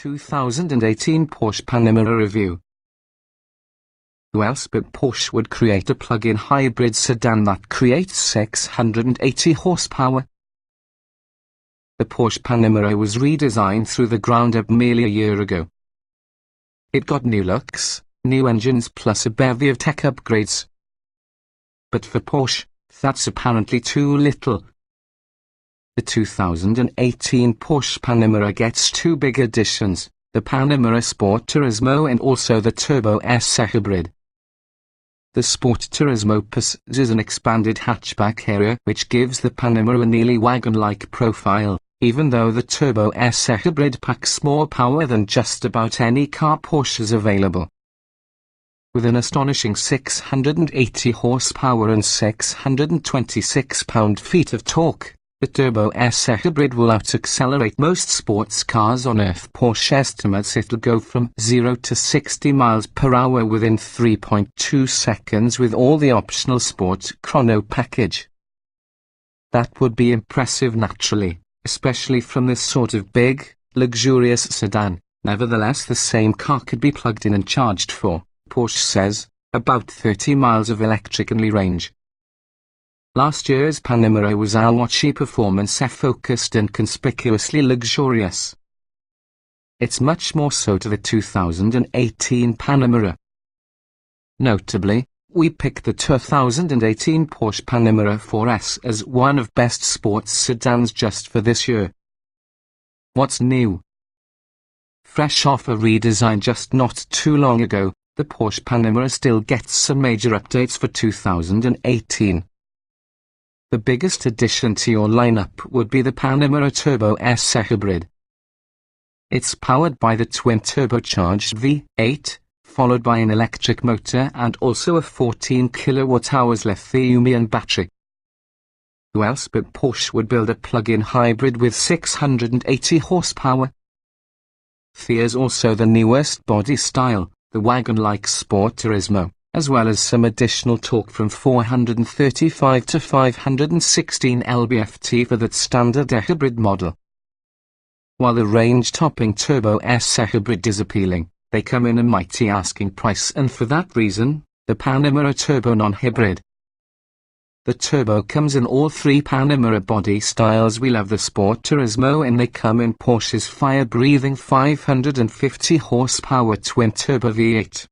2018 Porsche Panamera review. Who else but Porsche would create a plug-in hybrid sedan that creates 680 horsepower? The Porsche Panamera was redesigned through the ground up merely a year ago. It got new looks, new engines plus a bevy of tech upgrades. But for Porsche, that's apparently too little. The 2018 Porsche Panamera gets two big additions, the Panamera Sport Turismo and also the Turbo S E-Hybrid. The Sport Turismo possesses an expanded hatchback area which gives the Panamera a nearly wagon-like profile, even though the Turbo S E-Hybrid packs more power than just about any car Porsche is available. With an astonishing 680 horsepower and 626 pound-feet of torque, the Turbo S E-Hybrid will out-accelerate most sports cars on Earth. Porsche estimates it'll go from 0 to 60 miles per hour within 3.2 seconds with all the optional Sport Chrono package. That would be impressive naturally, especially from this sort of big, luxurious sedan. Nevertheless, the same car could be plugged in and charged for, Porsche says, about 30 miles of electric-only range. Last year's Panamera was awatchy performance-focused and conspicuously luxurious. It's much more so to the 2018 Panamera. Notably, we picked the 2018 Porsche Panamera 4S as one of best sports sedans just for this year. What's new? Fresh off a redesign just not too long ago, the Porsche Panamera still gets some major updates for 2018. The biggest addition to your lineup would be the Panamera Turbo S E-Hybrid. It's powered by the twin-turbocharged V8, followed by an electric motor and also a 14 kWh lithium-ion battery. Who else but Porsche would build a plug-in hybrid with 680 horsepower? There's also the newest body style, the wagon-like Sport Turismo, as well as some additional torque from 435 to 516 lb-ft for that standard E-Hybrid model. While the range-topping Turbo S E-Hybrid is appealing, they come in a mighty asking price, and for that reason, the Panamera Turbo non-hybrid. The Turbo comes in all three Panamera body styles. We love the Sport Turismo and they come in Porsche's fire-breathing 550 horsepower twin-turbo V8.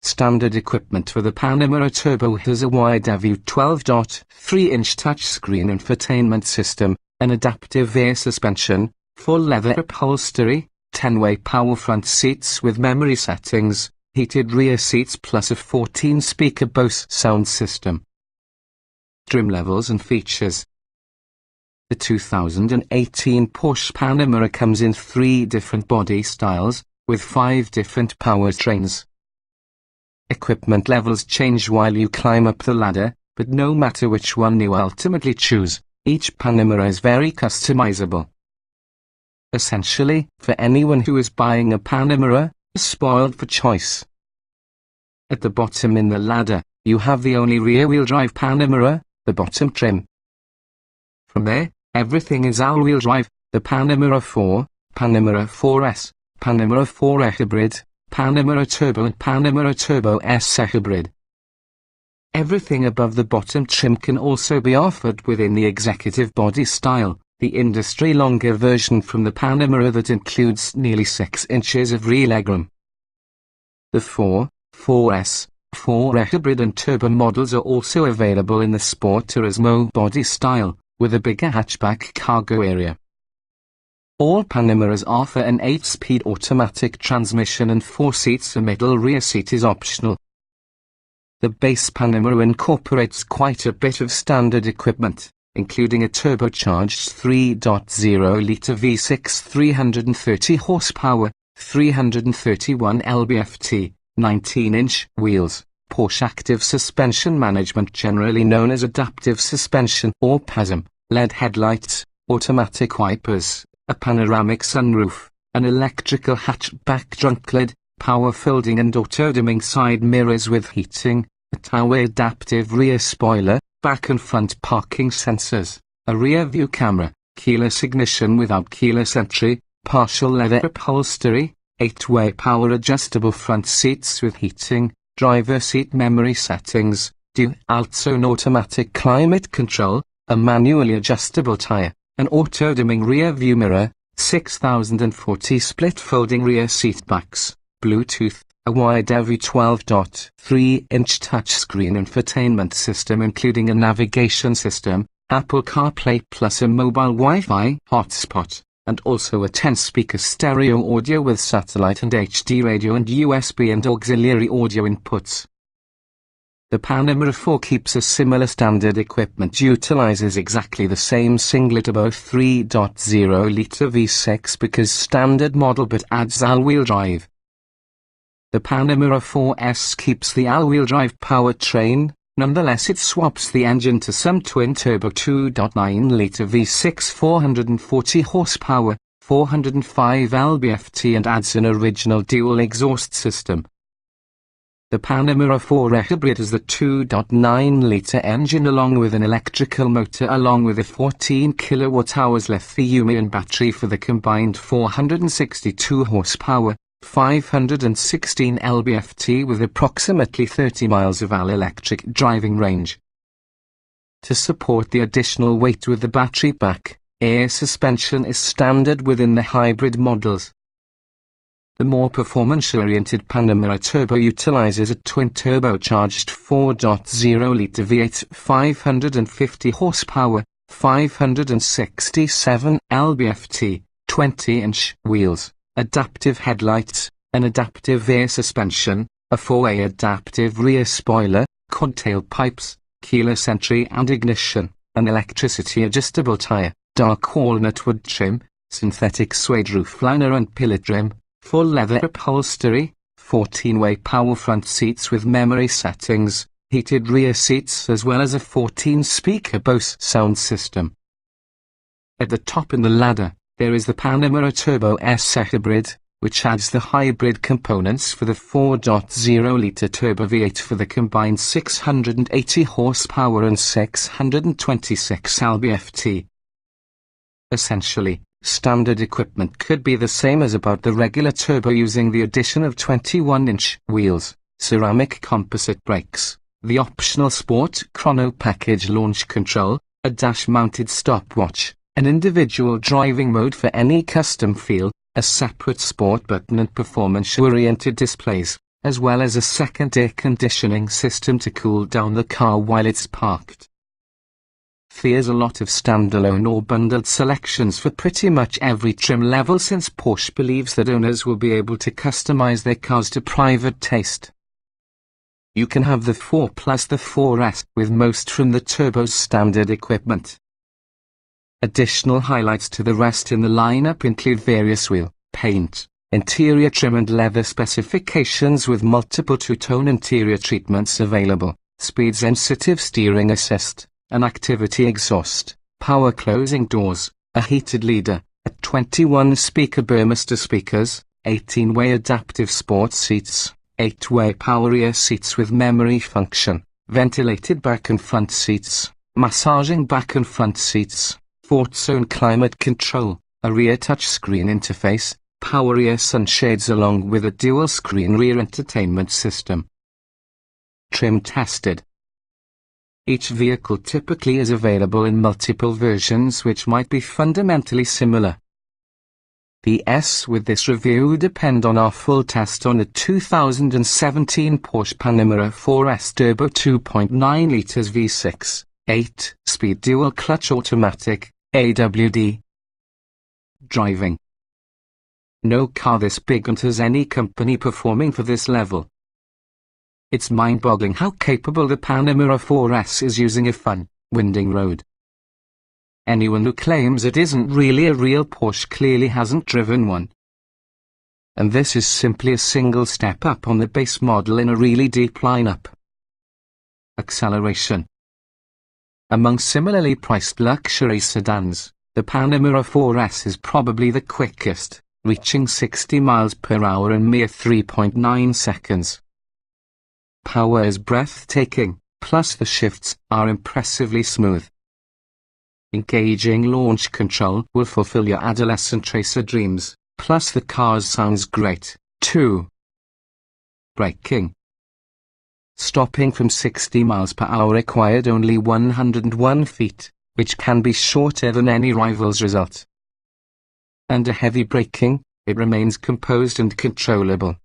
Standard equipment for the Panamera Turbo has a wide-view 12.3-inch touchscreen infotainment system, an adaptive air suspension, full leather upholstery, 10-way power front seats with memory settings, heated rear seats plus a 14-speaker Bose sound system. Trim levels and features. The 2018 Porsche Panamera comes in 3 different body styles, with 5 different powertrains. Equipment levels change while you climb up the ladder, but no matter which one you ultimately choose, each Panamera is very customizable. Essentially, for anyone who is buying a Panamera, spoiled for choice. At the bottom in the ladder, you have the only rear-wheel drive Panamera, the bottom trim. From there, everything is all-wheel drive, the Panamera 4, Panamera 4S, Panamera 4 E-Hybrid, Panamera Turbo and Panamera Turbo S E-Hybrid. Everything above the bottom trim can also be offered within the executive body style, the industry-longer version from the Panamera that includes nearly 6 inches of rear legroom. The 4, 4S, 4 E-Hybrid and Turbo models are also available in the Sport Turismo body style, with a bigger hatchback cargo area. All Panameras offer an 8-speed automatic transmission and 4 seats. A middle rear seat is optional. The base Panamera incorporates quite a bit of standard equipment, including a turbocharged 3.0-litre V6 330 horsepower, 331 lb-ft, 19-inch wheels, Porsche Active Suspension Management generally known as Adaptive Suspension or PASM, LED headlights, automatic wipers, a panoramic sunroof, an electrical hatchback trunk lid, power folding and auto-dimming side mirrors with heating, a two-way adaptive rear spoiler, back and front parking sensors, a rear view camera, keyless ignition without keyless entry, partial leather upholstery, 8-way power adjustable front seats with heating, driver seat memory settings, dual-zone automatic climate control, a manually adjustable tire, an auto-dimming rear view mirror, 6040 split folding rear seat backs, Bluetooth, a wide every 12.3-inch touchscreen infotainment system including a navigation system, Apple CarPlay plus a mobile Wi-Fi hotspot, and also a 10-speaker stereo audio with satellite and HD radio and USB and auxiliary audio inputs. The Panamera 4 keeps a similar standard equipment, utilizes exactly the same single-turbo 3.0-liter V6 because standard model but adds all-wheel drive. The Panamera 4S keeps the all-wheel drive powertrain, nonetheless it swaps the engine to some twin-turbo 2.9-liter V6 440 horsepower, 405 lb-ft and adds an original dual exhaust system. The Panamera 4 E-Hybrid has the 2.9-liter engine along with an electrical motor along with a 14 kWh lithium-ion battery for the combined 462 horsepower, 516 lb-ft with approximately 30 miles of all-electric driving range. To support the additional weight with the battery pack, air suspension is standard within the hybrid models. The more performance-oriented Panamera Turbo utilizes a twin-turbocharged 4.0-liter V8 550 horsepower, 567 lb-ft, 20-inch wheels, adaptive headlights, an adaptive air suspension, a 4-way adaptive rear spoiler, quad tailpipes, keyless entry and ignition, an electricity adjustable tire, dark walnut wood trim, synthetic suede roofliner and pillar trim, full leather upholstery, 14-way power front seats with memory settings, heated rear seats as well as a 14-speaker Bose sound system. At the top in the ladder, there is the Panamera Turbo S E-Hybrid, which adds the hybrid components for the 4.0-liter turbo V8 for the combined 680 horsepower and 626 lb-ft. Essentially, standard equipment could be the same as about the regular turbo using the addition of 21-inch wheels, ceramic composite brakes, the optional Sport Chrono package launch control, a dash-mounted stopwatch, an individual driving mode for any custom feel, a separate sport button and performance-oriented displays, as well as a second air conditioning system to cool down the car while it's parked. There's a lot of standalone or bundled selections for pretty much every trim level since Porsche believes that owners will be able to customize their cars to private taste. You can have the 4 plus the 4S with most from the turbo's standard equipment. Additional highlights to the rest in the lineup include various wheel, paint, interior trim and leather specifications with multiple two-tone interior treatments available, speed-sensitive steering assist, an activity exhaust, power closing doors, a heated leader, a 21-speaker Burmester speakers, 18-way adaptive sports seats, 8-way power rear seats with memory function, ventilated back and front seats, massaging back and front seats, 4-zone climate control, a rear touchscreen interface, power rear sunshades along with a dual-screen rear entertainment system. Trim tested. Each vehicle typically is available in multiple versions which might be fundamentally similar. The S with this review depend on our full test on the 2017 Porsche Panamera 4S Turbo 2.9 liters V6, 8-speed dual-clutch automatic, AWD. Driving. No car this big enters any company performing for this level. It's mind-boggling how capable the Panamera 4S is using a fun, winding road. Anyone who claims it isn't really a real Porsche clearly hasn't driven one. And this is simply a single step up on the base model in a really deep lineup. Acceleration. Among similarly priced luxury sedans, the Panamera 4S is probably the quickest, reaching 60 miles per hour in mere 3.9 seconds. Power is breathtaking, plus the shifts are impressively smooth. Engaging launch control will fulfill your adolescent racer dreams, plus the car sounds great, too. Braking. Stopping from 60 miles per hour required only 101 feet, which can be shorter than any rival's result. Under heavy braking, it remains composed and controllable.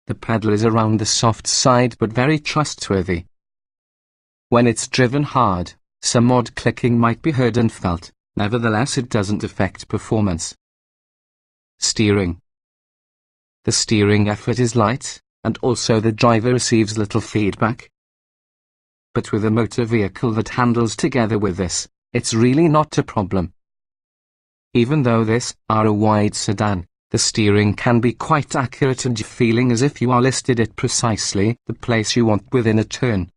The pedal is around the soft side but very trustworthy. When it's driven hard, some odd clicking might be heard and felt, nevertheless it doesn't affect performance. Steering. The steering effort is light, and also the driver receives little feedback. But with a motor vehicle that handles together with this, it's really not a problem. Even though this are a wide sedan, the steering can be quite accurate and feeling as if you are listed at precisely the place you want within a turn.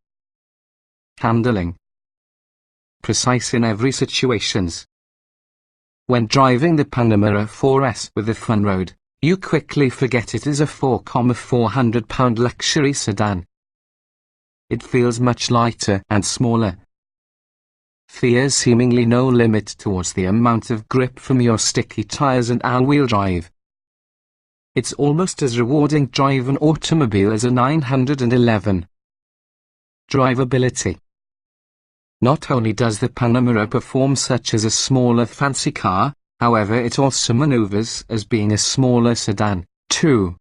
Handling. Precise in every situations. When driving the Panamera 4S with a fun road, you quickly forget it is a 4,400-pound luxury sedan. It feels much lighter and smaller. There's seemingly no limit towards the amount of grip from your sticky tires and all-wheel drive. It's almost as rewarding drive an automobile as a 911. Drivability. Not only does the Panamera perform such as a smaller fancy car, however it also maneuvers as being a smaller sedan, too.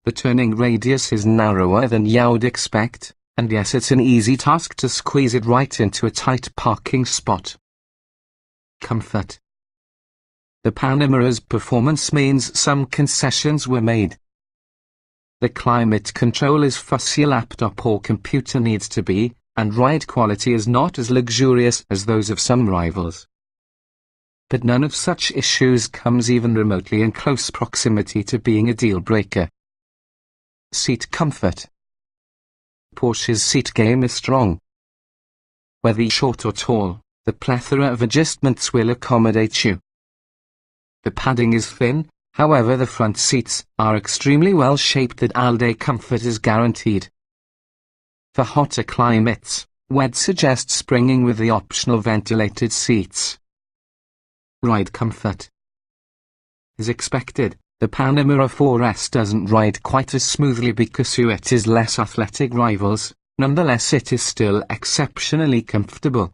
The turning radius is narrower than you'd expect, and yes, it's an easy task to squeeze it right into a tight parking spot. Comfort. The Panamera's performance means some concessions were made. The climate control is fussy a laptop or computer needs to be, and ride quality is not as luxurious as those of some rivals. But none of such issues comes even remotely in close proximity to being a deal-breaker. Seat comfort. Porsche's seat game is strong. Whether short or tall, the plethora of adjustments will accommodate you. The padding is thin, however the front seats are extremely well shaped that all-day comfort is guaranteed. For hotter climates, we'd suggest springing with the optional ventilated seats. Ride comfort. As expected, the Panamera 4S doesn't ride quite as smoothly because it is less athletic rivals, nonetheless it is still exceptionally comfortable.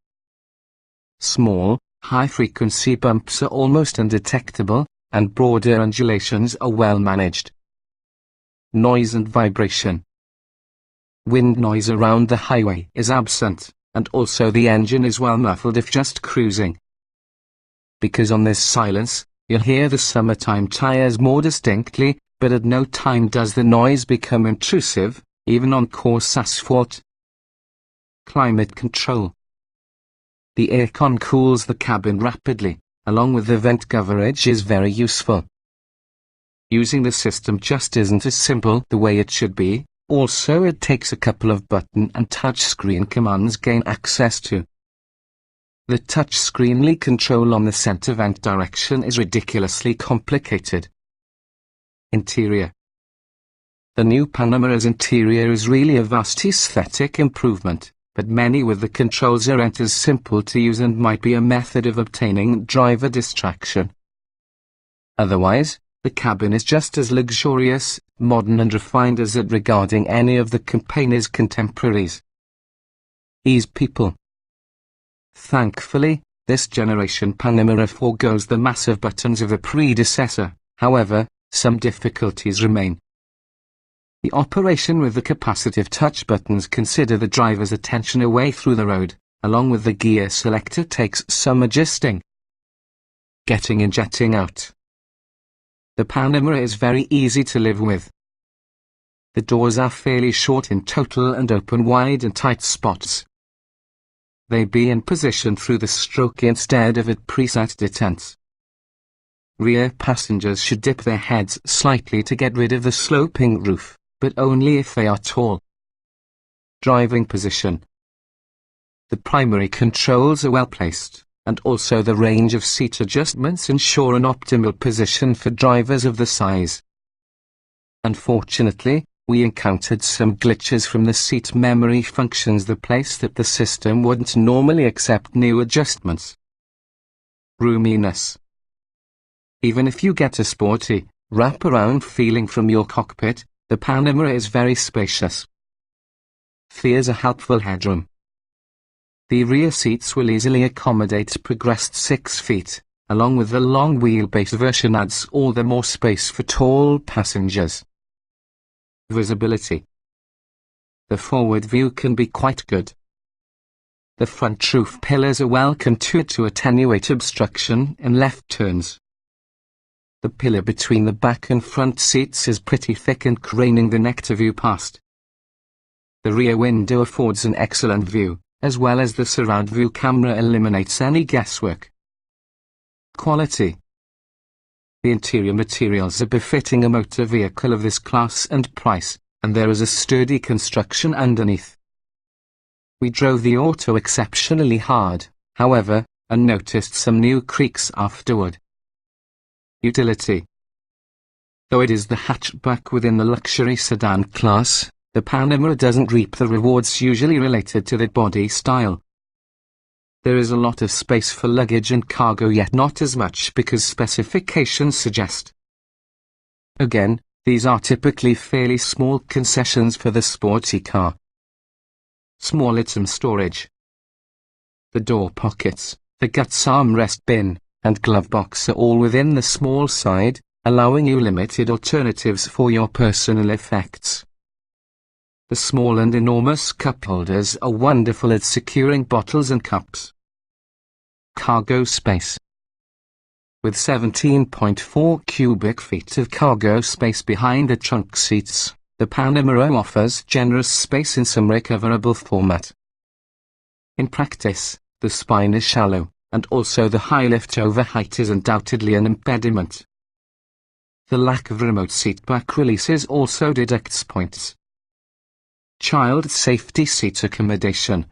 Small, high-frequency bumps are almost undetectable, and broader undulations are well managed. Noise and vibration. Wind noise around the highway is absent, and also the engine is well muffled if just cruising. Because on this silence, you'll hear the summertime tires more distinctly, but at no time does the noise become intrusive, even on coarse asphalt. Climate control. The aircon cools the cabin rapidly, along with the vent coverage is very useful. Using the system just isn't as simple the way it should be. Also, it takes a couple of button and touchscreen commands gain access to. The touchscreenly control on the center vent direction is ridiculously complicated. Interior. The new Panamera's interior is really a vast aesthetic improvement, but many with the controls aren't as simple to use and might be a method of obtaining driver distraction. Otherwise, the cabin is just as luxurious, modern and refined as it regarding any of the Panamera's contemporaries. Ease people. Thankfully, this generation Panamera forgoes the massive buttons of the predecessor, however, some difficulties remain. The operation with the capacitive touch buttons consider the driver's attention away through the road, along with the gear selector takes some adjusting. Getting in, jetting out. The Panamera is very easy to live with. The doors are fairly short in total and open wide in tight spots. They be in position through the stroke instead of at preset detents. Rear passengers should dip their heads slightly to get rid of the sloping roof, but only if they are tall. Driving position. The primary controls are well placed, and also the range of seat adjustments ensure an optimal position for drivers of the size. Unfortunately, we encountered some glitches from the seat memory functions that place that the system wouldn't normally accept new adjustments. Roominess. Even if you get a sporty, wrap-around feeling from your cockpit, the Panamera is very spacious. There's a helpful headroom. The rear seats will easily accommodate progressed 6 feet, along with the long wheelbase version adds all the more space for tall passengers. Visibility. The forward view can be quite good. The front roof pillars are well contoured to attenuate obstruction in left turns. The pillar between the back and front seats is pretty thick and craning the neck to view past. The rear window affords an excellent view, as well as the surround view camera eliminates any guesswork. Quality. The interior materials are befitting a motor vehicle of this class and price, and there is a sturdy construction underneath. We drove the auto exceptionally hard, however, and noticed some new creaks afterward. Utility. Though it is the hatchback within the luxury sedan class, the Panamera doesn't reap the rewards usually related to the body style. There is a lot of space for luggage and cargo, yet not as much because specifications suggest. Again, these are typically fairly small concessions for the sporty car. Small item storage. The door pockets, the guts armrest bin, and glove box are all within the small side, allowing you limited alternatives for your personal effects. The small and enormous cup holders are wonderful at securing bottles and cups. Cargo space. With 17.4 cubic feet of cargo space behind the trunk seats, the Panamera offers generous space in some recoverable format. In practice, the spine is shallow, and also the high lift-over height is undoubtedly an impediment. The lack of remote seatback releases also deducts points. Child safety seat accommodation.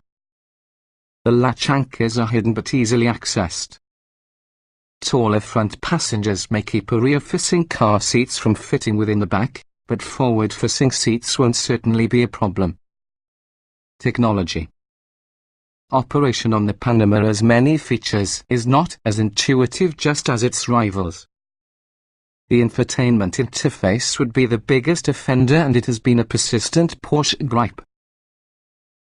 The latch anchors are hidden but easily accessed. Taller front passengers may keep rear-facing car seats from fitting within the back, but forward-facing seats won't certainly be a problem. Technology. Operation on the Panamera's many features is not as intuitive just as its rivals. The infotainment interface would be the biggest offender, and it has been a persistent Porsche gripe.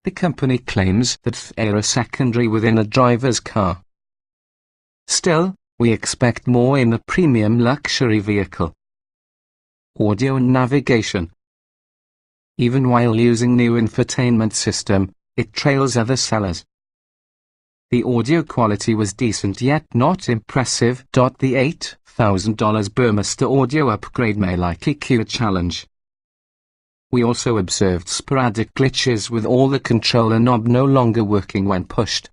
The company claims that they are secondary within a driver's car. Still, we expect more in the premium luxury vehicle. Audio and navigation. Even while using new infotainment system, it trails other sellers. The audio quality was decent yet not impressive. The $8,000 Burmester audio upgrade may likely cue a challenge. We also observed sporadic glitches with all the controller knob no longer working when pushed.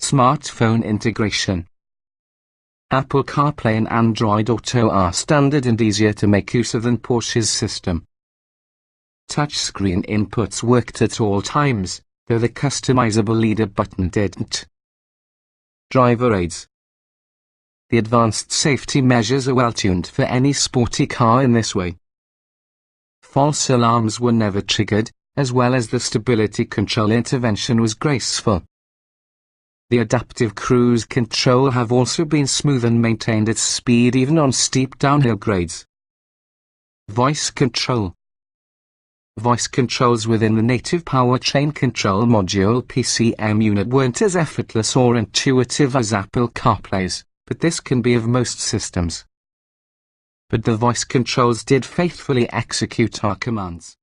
Smartphone integration. Apple CarPlay and Android Auto are standard and easier to make use of than Porsche's system. Touchscreen inputs worked at all times, though the customizable leader button didn't. Driver aids. The advanced safety measures are well tuned for any sporty car in this way. False alarms were never triggered, as well as the stability control intervention was graceful. The adaptive cruise control have also been smooth and maintained its speed even on steep downhill grades. Voice control. Voice controls within the native powertrain control module PCM unit weren't as effortless or intuitive as Apple CarPlay's, but this can be of most systems. But the voice controls did faithfully execute our commands.